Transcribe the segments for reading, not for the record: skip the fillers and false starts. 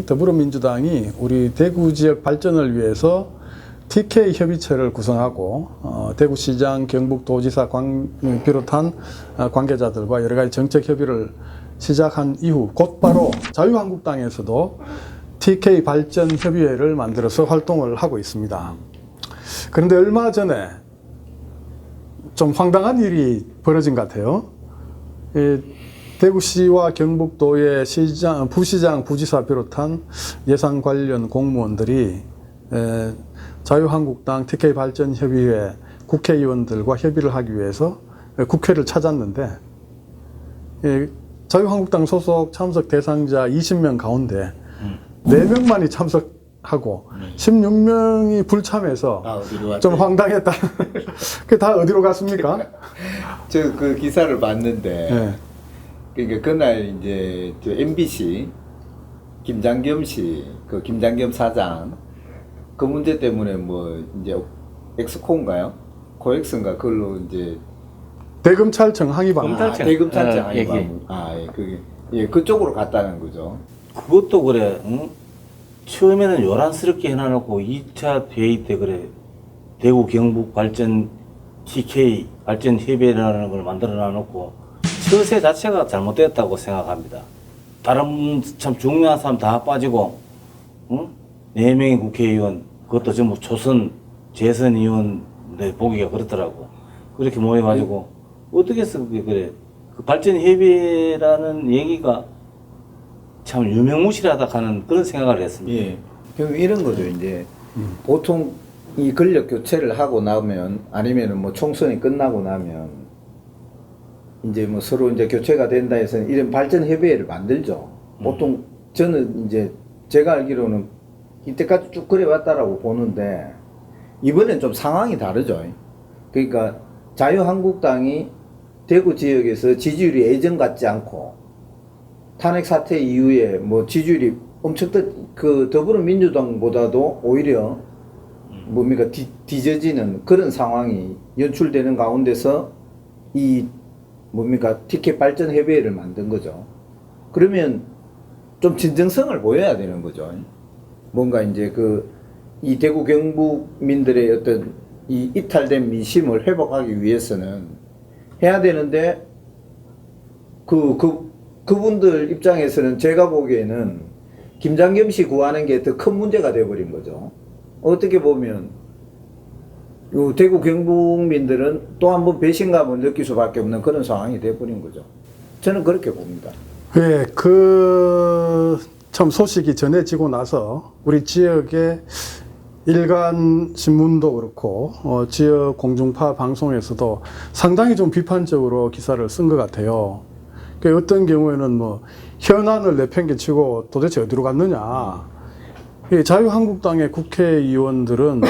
더불어민주당이 우리 대구 지역 발전을 위해서 TK 협의체를 구성하고 대구시장, 경북도지사 비롯한 관계자들과 여러 가지 정책 협의를 시작한 이후 곧바로 자유한국당에서도 TK 발전 협의회를 만들어서 활동을 하고 있습니다. 그런데 얼마 전에 좀 황당한 일이 벌어진 것 같아요. 대구시와 경북도의 부시장, 부지사 비롯한 예산 관련 공무원들이 자유한국당 TK발전협의회 국회의원들과 협의를 하기 위해서 국회를 찾았는데 자유한국당 소속 참석 대상자 20명 가운데 4명만이 참석하고 16명이 불참해서 좀 황당했다. 그게 다 어디로 갔습니까? 저 그 기사를 봤는데 네. 그러니까 그날 이제 저 MBC 김장겸 씨, 그 김장겸 사장 그 문제 때문에 뭐 이제 엑스코인가요? 코엑스인가 그걸로 이제 대검찰청 항의방. 대검찰청 항의방. 그게 그쪽으로 갔다는 거죠. 그것도 그래. 응? 처음에는 요란스럽게 해놔놓고 2차 회의 때 그래 대구 경북 발전 TK 발전 협의회라는 걸 만들어 놔놓고 처세 자체가 잘못됐다고 생각합니다. 다른 참 중요한 사람 다 빠지고, 응? 4명의 국회의원, 그것도 전부 초선, 재선 의원들 보기가 그렇더라고. 그렇게 모여가지고, 어떻게 해서 그래. 그 발전협의회라는 얘기가 참 유명무실하다 하는 그런 생각을 했습니다. 예. 그럼 이런 거죠, 이제. 보통 이 권력 교체를 하고 나면, 아니면은 뭐 총선이 끝나고 나면, 이제 뭐 서로 이제 교체가 된다 해서 이런 발전협의회를 만들죠. 보통 저는 이제 제가 알기로는 이때까지 쭉 그래왔다라고 보는데, 이번엔 좀 상황이 다르죠. 그러니까 자유한국당이 대구 지역에서 지지율이 예전 같지 않고, 탄핵 사태 이후에 뭐 지지율이 엄청 그 더불어민주당보다도 오히려 뭡니까 뒤져지는 그런 상황이 연출되는 가운데서 이 뭡니까 TK 발전 협의회를 만든 거죠. 그러면 좀 진정성을 보여야 되는 거죠. 뭔가 이제 이 대구 경북민들의 어떤 이 이탈된 민심을 회복하기 위해서는 해야 되는데 그분들 입장에서는 제가 보기에는 김장겸 씨 구하는 게 더 큰 문제가 돼버린 거죠. 어떻게 보면 대구 경북민들은 또 한 번 배신감을 느낄 수밖에 없는 그런 상황이 돼버린 거죠. 저는 그렇게 봅니다. 네, 참 소식이 전해지고 나서 우리 지역의 일간 신문도 그렇고 지역 공중파 방송에서도 상당히 좀 비판적으로 기사를 쓴 것 같아요. 어떤 경우에는 뭐 현안을 내팽개치고 도대체 어디로 갔느냐. 자유한국당의 국회의원들은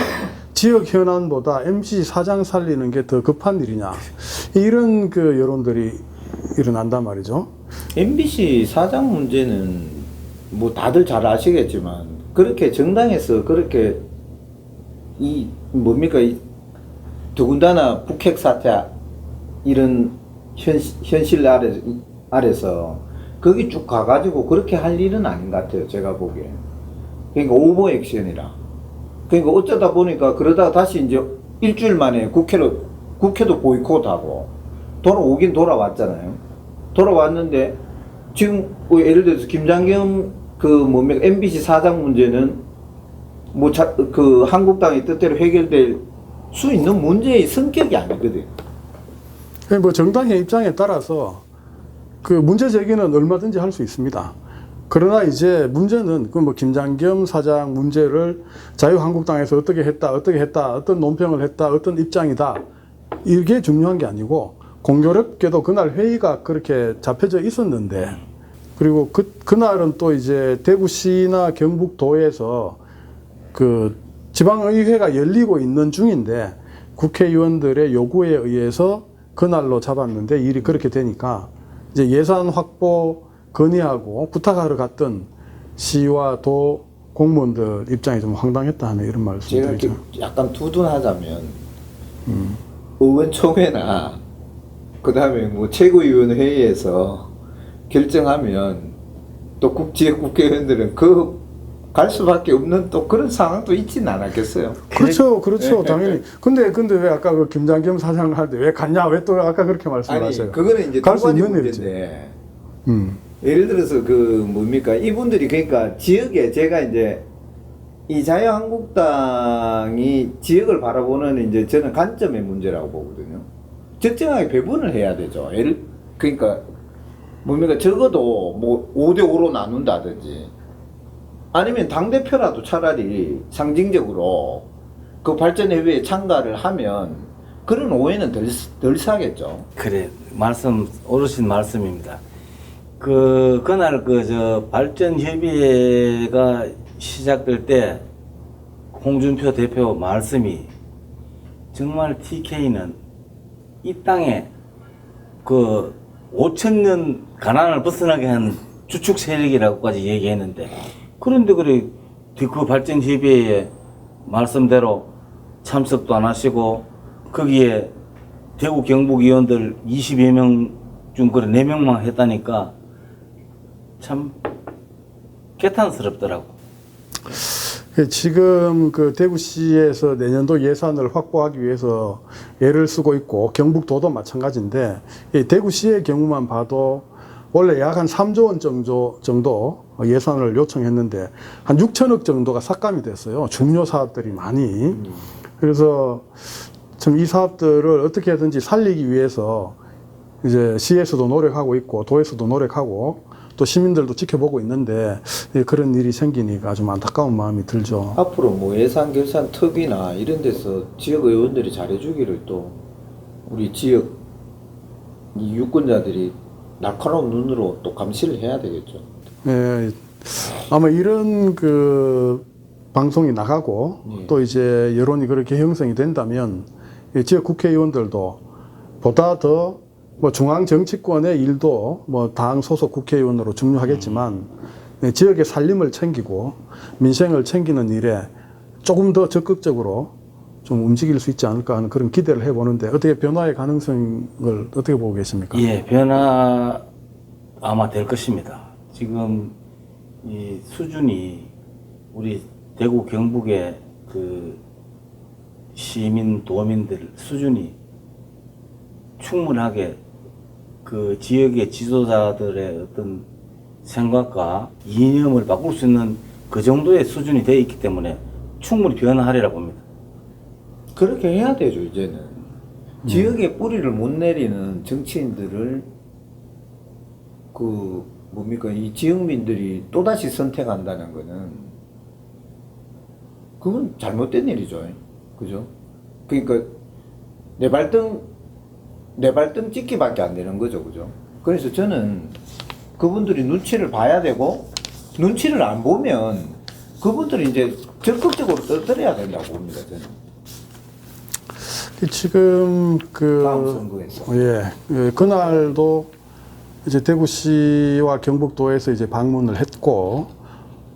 지역 현안보다 MC 사장 살리는 게 더 급한 일이냐. 이런 여론들이 일어난단 말이죠. MBC 사장 문제는 뭐 다들 잘 아시겠지만 그렇게 정당에서 그렇게 더군다나 북핵 사태 이런 현실 아래서 거기 쭉 가가지고 그렇게 할 일은 아닌 것 같아요. 제가 보기에. 그러니까 오버 액션이라. 그러니까 어쩌다 보니까 그러다가 다시 이제 일주일 만에 국회도 보이콧하고 오긴 돌아왔잖아요. 돌아왔는데 지금 예를 들어서 김장겸 MBC 사장 문제는 한국당의 뜻대로 해결될 수 있는 문제의 성격이 아니거든. 뭐 정당의 입장에 따라서 문제 제기는 얼마든지 할 수 있습니다. 그러나 이제 문제는 김장겸 사장 문제를 자유한국당에서 어떻게 했다, 어떤 논평을 했다, 어떤 입장이다. 이게 중요한 게 아니고 공교롭게도 그날 회의가 그렇게 잡혀져 있었는데 그리고 그날은 또 이제 대구시나 경북도에서 지방의회가 열리고 있는 중인데 국회의원들의 요구에 의해서 그날로 잡았는데 일이 그렇게 되니까 이제 예산 확보 건의하고 부탁하러 갔던 시와 도 공무원들 입장이 좀 황당했다 하는 이런 말씀을 드리죠. 제가 약간 두둔하자면 의원총회나 그 다음에 뭐 최고위원회의에서 결정하면 또 지역 국회의원들은 갈 수밖에 없는 또 그런 상황도 있지는 않았겠어요. 그렇죠, 그렇죠, 네. 당연히. 근데 왜 아까 그 김장겸 사장 할 때 왜 갔냐? 왜 또 아까 그렇게 아니 말씀하세요? 그거는 이제 갈 두 수 가지 있는 일이지. 문제인데 음. 예를 들어서 그 뭡니까 이분들이 그러니까 지역에 제가 이제 이 자유한국당이 지역을 바라보는 이제 저는 관점의 문제라고 보거든요. 적정하게 배분을 해야 되죠. 그러니까 뭡니까 적어도 뭐 5대5로 나눈다든지 아니면 당대표라도 차라리 상징적으로 그 발전회의에 참가를 하면 그런 오해는 덜 사겠죠. 그래, 어르신 말씀입니다. 그날 발전협의회가 시작될 때 홍준표 대표 말씀이 정말 TK는 이 땅에 5,000년 가난을 벗어나게 한 주축 세력이라고까지 얘기했는데 그런데 그 발전협의회 말씀대로 참석도 안 하시고 거기에 대구 경북 의원들 20여 명 중 4명만 했다니까 참 개탄스럽더라고. 지금 그 대구시에서 내년도 예산을 확보하기 위해서 애를 쓰고 있고 경북도도 마찬가지인데 이 대구시의 경우만 봐도 원래 약 한 3조 원 정도 예산을 요청했는데 한 6천억 정도가 삭감이 됐어요. 중요 사업들이 많이. 그래서 참 이 사업들을 어떻게든지 살리기 위해서 이제 시에서도 노력하고 있고 도에서도 노력하고 또 시민들도 지켜보고 있는데 그런 일이 생기니까 좀 안타까운 마음이 들죠. 앞으로 뭐 예산 결산 특위나 이런 데서 지역 의원들이 잘해주기를 또 우리 지역 이 유권자들이 날카로운 눈으로 또 감시를 해야 되겠죠. 예, 아마 이런 그 방송이 나가고 예. 또 이제 여론이 그렇게 형성이 된다면 이 지역 국회의원들도 보다 더 뭐 중앙 정치권의 일도 뭐 당 소속 국회의원으로 중요하겠지만 지역의 살림을 챙기고 민생을 챙기는 일에 조금 더 적극적으로 좀 움직일 수 있지 않을까 하는 그런 기대를 해보는데 어떻게 변화의 가능성을 어떻게 보고 계십니까? 예, 변화 아마 될 것입니다. 지금 이 수준이 우리 대구 경북의 그 시민 도민들 수준이 충분하게 그 지역의 지도자들의 어떤 생각과 이념을 바꿀 수 있는 그 정도의 수준이 되어 있기 때문에 충분히 변화하리라 봅니다. 그렇게 해야 되죠, 이제는. 지역에 뿌리를 못 내리는 정치인들을 이 지역민들이 또다시 선택한다는 거는 그건 잘못된 일이죠. 그죠? 그러니까 내 발등 찍기밖에 안 되는 거죠. 그죠? 그래서 저는 그분들이 눈치를 봐야 되고 눈치를 안 보면 그분들이 이제 적극적으로 떠들어야 된다고 봅니다. 저는. 지금 다음 선거에서. 그날도 이제 대구시와 경북도에서 이제 방문을 했고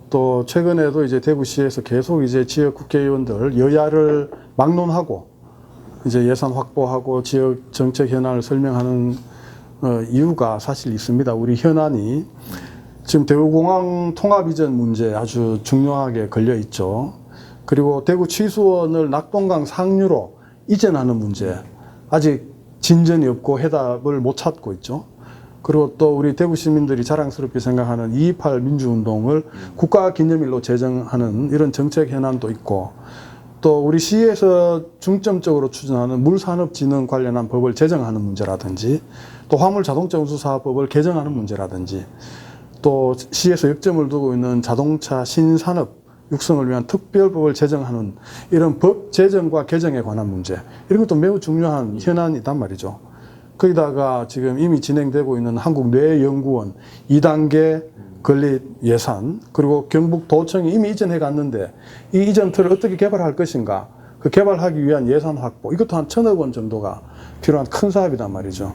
또 최근에도 이제 대구시에서 계속 이제 지역 국회의원들 여야를 막론하고 이제 예산 확보하고 지역 정책 현안을 설명하는 이유가 사실 있습니다. 우리 현안이 지금 대구공항 통합 이전 문제 아주 중요하게 걸려 있죠. 그리고 대구 취수원을 낙동강 상류로 이전하는 문제 아직 진전이 없고 해답을 못 찾고 있죠. 그리고 또 우리 대구 시민들이 자랑스럽게 생각하는 2.28 민주운동을 국가기념일로 제정하는 이런 정책 현안도 있고 또 우리 시에서 중점적으로 추진하는 물산업진흥 관련한 법을 제정하는 문제라든지 또 화물자동차운수사업법을 개정하는 문제라든지 또 시에서 역점을 두고 있는 자동차 신산업 육성을 위한 특별법을 제정하는 이런 법 제정과 개정에 관한 문제 이런 것도 매우 중요한 현안이단 말이죠. 거기다가 지금 이미 진행되고 있는 한국뇌연구원 2단계 건립 예산 그리고 경북도청이 이미 이전해 갔는데 이 이전 틀을 어떻게 개발할 것인가 그 개발하기 위한 예산 확보 이것도 한 1,000억 원 정도가 필요한 큰 사업이단 말이죠.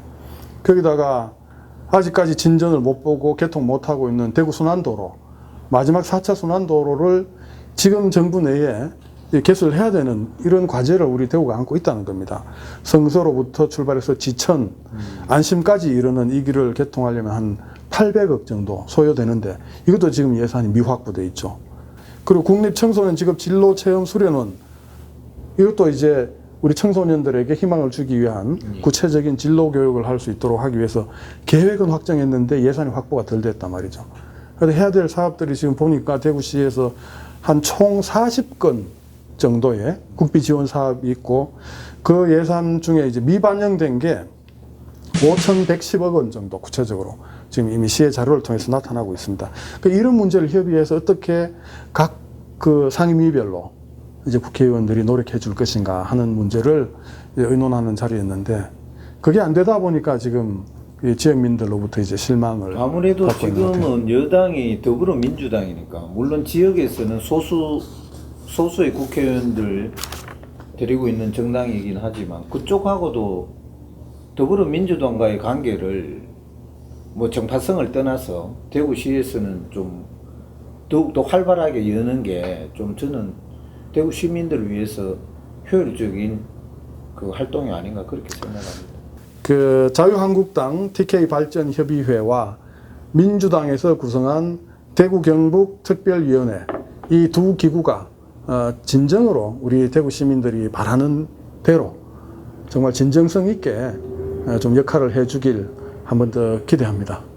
거기다가 아직까지 진전을 못 보고 개통 못 하고 있는 대구 순환도로 마지막 4차 순환도로를 지금 정부 내에 개설을 해야 되는 이런 과제를 우리 대구가 안고 있다는 겁니다. 성서로부터 출발해서 지천, 안심까지 이르는 이 길을 개통하려면 한 800억 정도 소요되는데 이것도 지금 예산이 미확보돼 있죠. 그리고 국립 청소년 직업 진로 체험 수련원 이것도 이제 우리 청소년들에게 희망을 주기 위한 구체적인 진로 교육을 할 수 있도록 하기 위해서 계획은 확정했는데 예산이 확보가 덜 됐단 말이죠. 그래서 해야 될 사업들이 지금 보니까 대구시에서 한 총 40건 정도의 국비 지원 사업이 있고 그 예산 중에 이제 미반영된 게 5,110억 원 정도 구체적으로 지금 이미 시의 자료를 통해서 나타나고 있습니다. 이런 문제를 협의해서 어떻게 각 그 상임위별로 이제 국회의원들이 노력해 줄 것인가 하는 문제를 의논하는 자리였는데 그게 안 되다 보니까 지금 이 지역민들로부터 이제 실망을 아무래도 받고 있는 것 같아요. 지금은 여당이 더불어민주당이니까 물론 지역에서는 소수의 국회의원들 데리고 있는 정당이긴 하지만 그쪽하고도 더불어민주당과의 관계를 뭐 정파성을 떠나서 대구시에서는 좀 더욱더 활발하게 여는 게 좀 저는 대구 시민들을 위해서 효율적인 그 활동이 아닌가 그렇게 생각합니다. 그 자유한국당 TK 발전 협의회와 민주당에서 구성한 대구 경북 특별위원회 이 두 기구가 진정으로 우리 대구 시민들이 바라는 대로 정말 진정성 있게 좀 역할을 해주길 한 번 더 기대합니다.